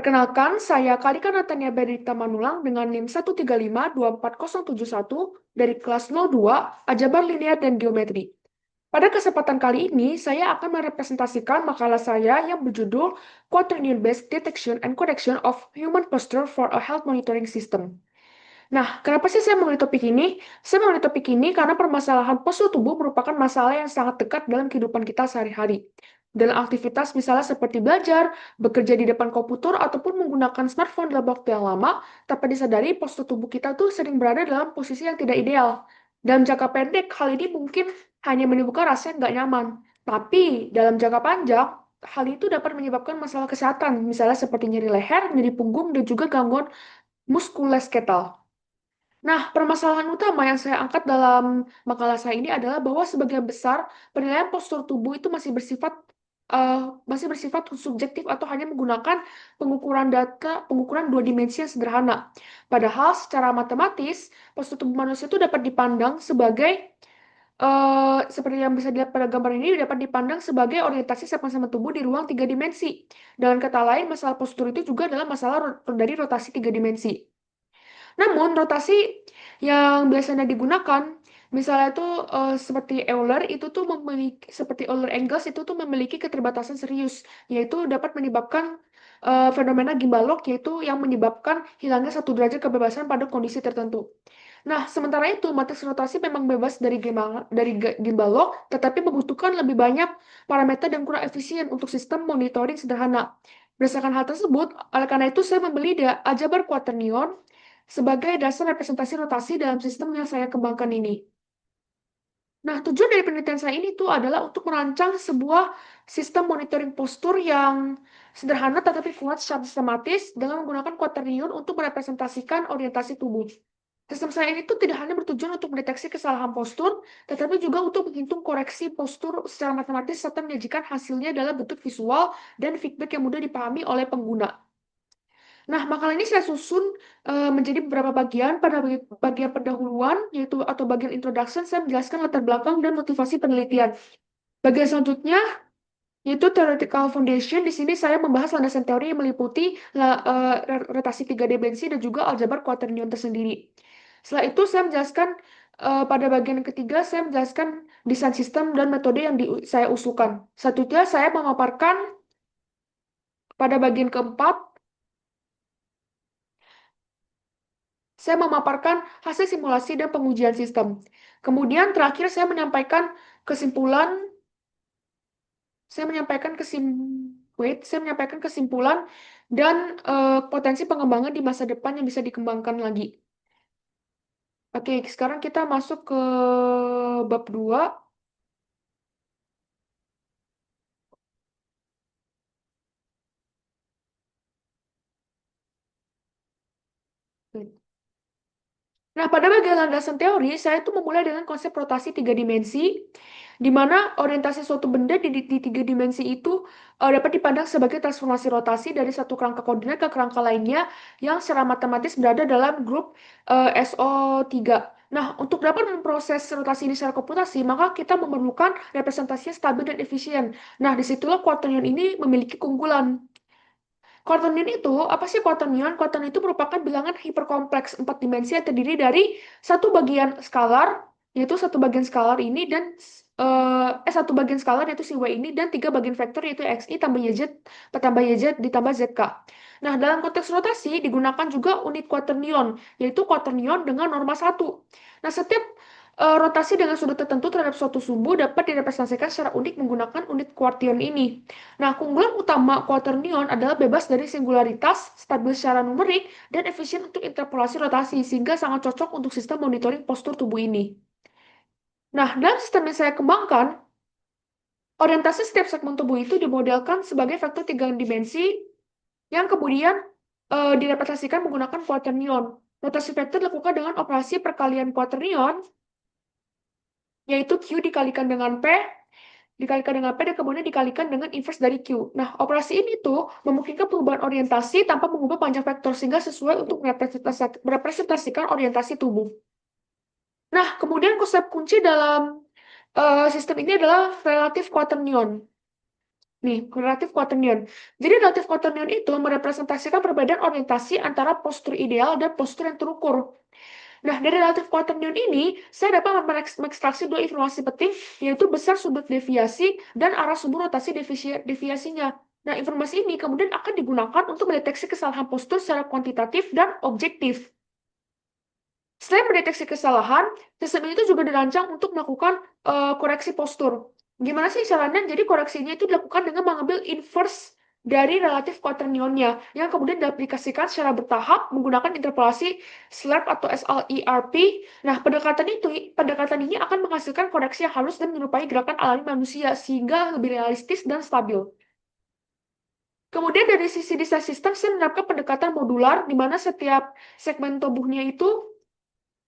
Perkenalkan, saya Karika Natania Berita Manulang dengan NIM 1352401 dari kelas 02 Aljabar Linear dan Geometri. Pada kesempatan kali ini, saya akan merepresentasikan makalah saya yang berjudul Quaternion-Based Detection and Correction of Human Posture for a Health Monitoring System. Nah, kenapa sih saya memilih topik ini? Saya memilih topik ini karena permasalahan postur tubuh merupakan masalah yang sangat dekat dalam kehidupan kita sehari-hari. Dalam aktivitas misalnya seperti belajar, bekerja di depan komputer, ataupun menggunakan smartphone dalam waktu yang lama, tanpa disadari postur tubuh kita tuh sering berada dalam posisi yang tidak ideal. Dalam jangka pendek, hal ini mungkin hanya menimbulkan rasa yang nggak nyaman. Tapi dalam jangka panjang, hal itu dapat menyebabkan masalah kesehatan, misalnya seperti nyeri leher, nyeri punggung, dan juga gangguan muskuloskeletal. Nah, permasalahan utama yang saya angkat dalam makalah saya ini adalah bahwa sebagian besar penilaian postur tubuh itu masih bersifat subjektif atau hanya menggunakan pengukuran dua dimensi yang sederhana. Padahal secara matematis, postur tubuh manusia itu dapat dipandang sebagai seperti yang bisa dilihat pada gambar ini dapat dipandang sebagai orientasi segmen tubuh di ruang tiga dimensi. Dengan kata lain, masalah postur itu juga adalah masalah dari rotasi tiga dimensi. Namun, rotasi yang biasanya digunakan, misalnya itu seperti Euler, itu tuh memiliki, seperti Euler Angles, itu tuh memiliki keterbatasan serius, yaitu dapat menyebabkan fenomena gimbal lock, yaitu yang menyebabkan hilangnya satu derajat kebebasan pada kondisi tertentu. Nah, sementara itu, matriks rotasi memang bebas gimbal lock, tetapi membutuhkan lebih banyak parameter dan kurang efisien untuk sistem monitoring sederhana. Berdasarkan hal tersebut, oleh karena itu saya membeli aljabar quaternion sebagai dasar representasi rotasi dalam sistem yang saya kembangkan ini. Nah, tujuan dari penelitian saya ini tuh adalah untuk merancang sebuah sistem monitoring postur yang sederhana tetapi kuat secara sistematis dengan menggunakan quaternion untuk merepresentasikan orientasi tubuh. Sistem saya ini tuh tidak hanya bertujuan untuk mendeteksi kesalahan postur, tetapi juga untuk menghitung koreksi postur secara matematis serta menyajikan hasilnya dalam bentuk visual dan feedback yang mudah dipahami oleh pengguna. Nah, makalah ini saya susun menjadi beberapa bagian. Pada bagian pendahuluan, yaitu atau bagian introduction, saya menjelaskan latar belakang dan motivasi penelitian. Bagian selanjutnya, yaitu theoretical foundation. Di sini saya membahas landasan teori yang meliputi rotasi tiga dimensi dan juga aljabar quaternion tersendiri. Setelah itu, saya menjelaskan pada bagian ketiga, saya menjelaskan desain sistem dan metode yang saya usulkan. Selanjutnya, saya memaparkan pada bagian keempat, saya memaparkan hasil simulasi dan pengujian sistem. Kemudian terakhir kesimpulan, saya menyampaikan kesim, saya menyampaikan kesimpulan dan potensi pengembangan di masa depan yang bisa dikembangkan lagi. Oke, sekarang kita masuk ke bab 2. Nah, pada bagian landasan teori, saya itu memulai dengan konsep rotasi tiga dimensi, di mana orientasi suatu benda di tiga dimensi itu dapat dipandang sebagai transformasi rotasi dari satu kerangka koordinat ke kerangka lainnya yang secara matematis berada dalam grup SO3. Nah, untuk dapat memproses rotasi ini secara komputasi, maka kita memerlukan representasi yang stabil dan efisien. Nah, disitulah quaternion ini memiliki keunggulan. Quaternion itu, apa sih quaternion? Quaternion itu merupakan bilangan hiperkompleks 4 dimensi yang terdiri dari satu bagian skalar, yaitu satu bagian skalar ini dan satu bagian skalar yaitu si Y ini dan tiga bagian vektor yaitu XI tambah YZ ditambah ZK. Nah, dalam konteks rotasi digunakan juga unit quaternion, yaitu quaternion dengan norma 1. Nah, setiap rotasi dengan sudut tertentu terhadap suatu sumbu dapat direpresentasikan secara unik menggunakan unit quaternion ini. Nah, keunggulan utama quaternion adalah bebas dari singularitas, stabil secara numerik, dan efisien untuk interpolasi rotasi, sehingga sangat cocok untuk sistem monitoring postur tubuh ini. Nah, dalam sistem yang saya kembangkan, orientasi setiap segmen tubuh itu dimodelkan sebagai vektor tiga dimensi yang kemudian direpresentasikan menggunakan quaternion. Rotasi vektor dilakukan dengan operasi perkalian quaternion, yaitu Q dikalikan dengan P dan kemudian dikalikan dengan inverse dari Q. Nah, operasi ini tuh memungkinkan perubahan orientasi tanpa mengubah panjang vektor sehingga sesuai untuk merepresentasikan orientasi tubuh. Nah, kemudian konsep kunci dalam sistem ini adalah relatif quaternion. Nih, relatif quaternion. Jadi relatif quaternion itu merepresentasikan perbedaan orientasi antara postur ideal dan postur yang terukur. Nah, dari relatif quaternion ini, saya dapat mengekstraksi dua informasi penting, yaitu besar sudut deviasi dan arah sumber rotasi deviasinya. Nah, informasi ini kemudian akan digunakan untuk mendeteksi kesalahan postur secara kuantitatif dan objektif. Selain mendeteksi kesalahan, sistem itu juga dirancang untuk melakukan koreksi postur. Gimana sih caranya? Jadi koreksinya itu dilakukan dengan mengambil inverse dari relatif quaternionnya, yang kemudian diaplikasikan secara bertahap menggunakan interpolasi SLERP atau SLERP. Nah, pendekatan ini akan menghasilkan koreksi yang halus dan menyerupai gerakan alami manusia, sehingga lebih realistis dan stabil. Kemudian dari sisi desain sistem, saya menerapkan pendekatan modular, di mana setiap segmen tubuhnya itu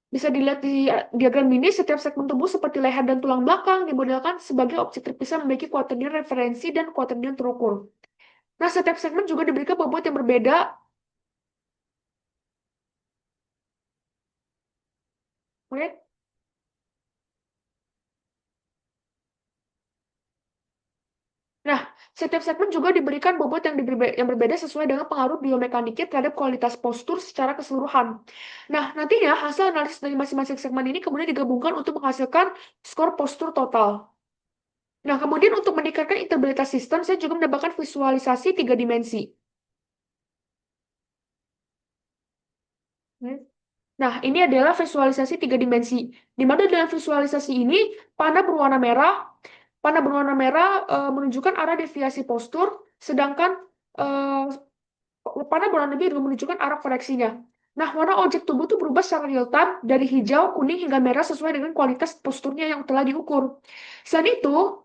bisa dilihat di diagram ini, setiap segmen tubuh seperti leher dan tulang belakang dimodelkan sebagai objek terpisah memiliki quaternion referensi dan quaternion terukur. Nah, setiap segmen juga diberikan bobot yang berbeda. Oke? Nah, setiap segmen juga diberikan bobot yang berbeda sesuai dengan pengaruh biomekaniknya terhadap kualitas postur secara keseluruhan. Nah, nantinya hasil analisis dari masing-masing segmen ini kemudian digabungkan untuk menghasilkan skor postur total. Nah, kemudian untuk meningkatkan integritas sistem, saya juga menambahkan visualisasi 3 dimensi. Nah, ini adalah visualisasi 3 dimensi. Di mana dalam visualisasi ini, panah berwarna merah, menunjukkan arah deviasi postur, sedangkan panah berwarna biru menunjukkan arah koreksinya. Nah, warna objek tubuh itu berubah secara real time dari hijau, kuning, hingga merah sesuai dengan kualitas posturnya yang telah diukur. Selain itu,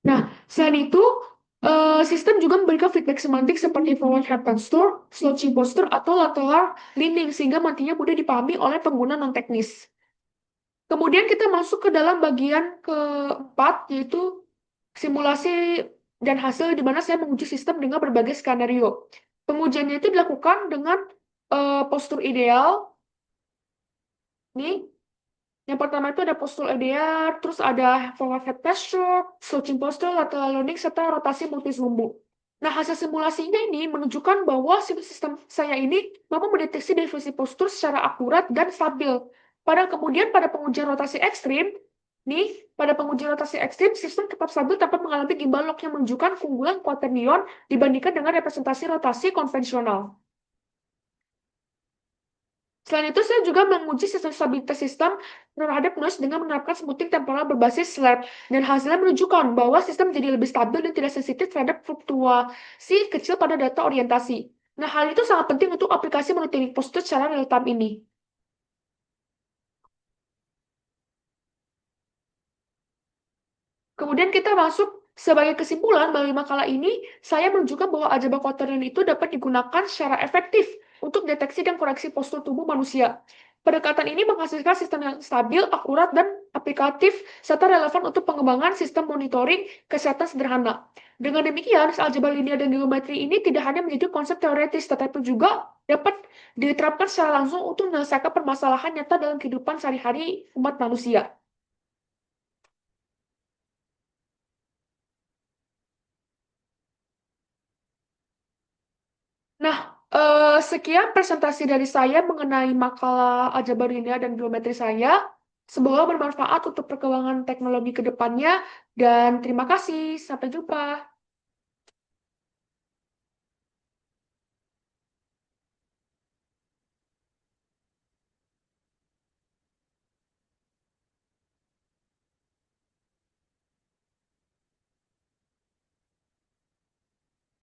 Nah, selain itu, sistem juga memberikan feedback semantik seperti forward head posture, slouching posture, atau lateral leaning, sehingga nantinya mudah dipahami oleh pengguna non-teknis. Kemudian kita masuk ke dalam bagian keempat, yaitu simulasi dan hasil di mana saya menguji sistem dengan berbagai skenario. Pengujiannya itu dilakukan dengan postur ideal. Nih, yang pertama itu ada postur ideal, terus ada forward head posture, slouching posture, lateral leaning, serta rotasi multisumbu. Nah, hasil simulasinya ini menunjukkan bahwa sistem saya ini mampu mendeteksi definisi postur secara akurat dan stabil. Pada pengujian rotasi ekstrim, pada pengujian rotasi ekstrim, sistem tetap stabil tanpa mengalami gimbal lock yang menunjukkan keunggulan quaternion dibandingkan dengan representasi rotasi konvensional. Selain itu, saya juga menguji sistem stabilitas sistem terhadap noise dengan menerapkan smoothing temporal berbasis SLAP, dan hasilnya menunjukkan bahwa sistem menjadi lebih stabil dan tidak sensitif terhadap fluktuasi kecil pada data orientasi. Nah, hal itu sangat penting untuk aplikasi monitoring postur secara real-time ini. Kemudian kita masuk sebagai kesimpulan melalui makalah ini, saya menunjukkan bahwa aljabar quaternion itu dapat digunakan secara efektif untuk deteksi dan koreksi postur tubuh manusia. Pendekatan ini menghasilkan sistem yang stabil, akurat, dan aplikatif, serta relevan untuk pengembangan sistem monitoring kesehatan sederhana. Dengan demikian, aljabar linear dan geometri ini tidak hanya menjadi konsep teoretis, tetapi juga dapat diterapkan secara langsung untuk menyelesaikan permasalahan nyata dalam kehidupan sehari-hari umat manusia. Nah, sekian presentasi dari saya mengenai makalah aljabar linear dan geometri saya. Semoga bermanfaat untuk perkembangan teknologi ke depannya, dan terima kasih. Sampai jumpa.